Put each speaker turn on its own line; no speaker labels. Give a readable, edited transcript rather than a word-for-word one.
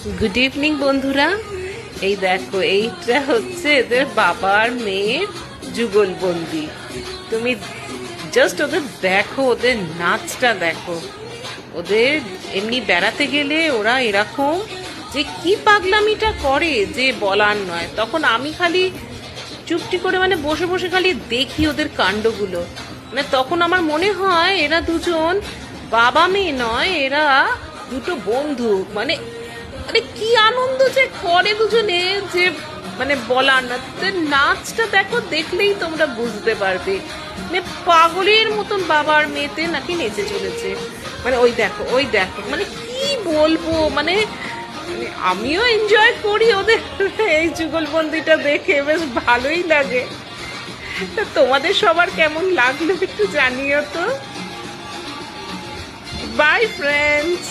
Good evening বন্ধুরা। এই দেখো, এইটা হচ্ছে এদের বাবার মেয়ের যুগলবন্দি। তুমি জাস্ট ওদের দেখো, ওদের নাচটা দেখো। ওদের এমনি বেড়াতে গেলে ওরা এরকম যে কি পাগলামিটা করে যে বলার নয়। তখন আমি খালি চুপটি করে বসে বসে খালি দেখি ওদের কাণ্ডগুলো। তখন আমার মনে হয় এরা দুজন বাবা মেয়ে নয়, এরা দুটো বন্ধু। আরে কি আনন্দ যে করে দুজনে, যে বলার না। তোদের নাচটা দেখো, দেখলেই তোমরা বুঝতে পারবে। পাগলের মতন বাবার মেয়েতে নাকি নেচে চলেছে। ওই দেখো, ওই দেখো, কি বলবো, আমিও এনজয় করি ওদের এই যুগলবন্দিটা দেখে, বেশ ভালোই লাগে। তা তোমাদের সবার কেমন লাগলো একটু জানিও তো। By friends.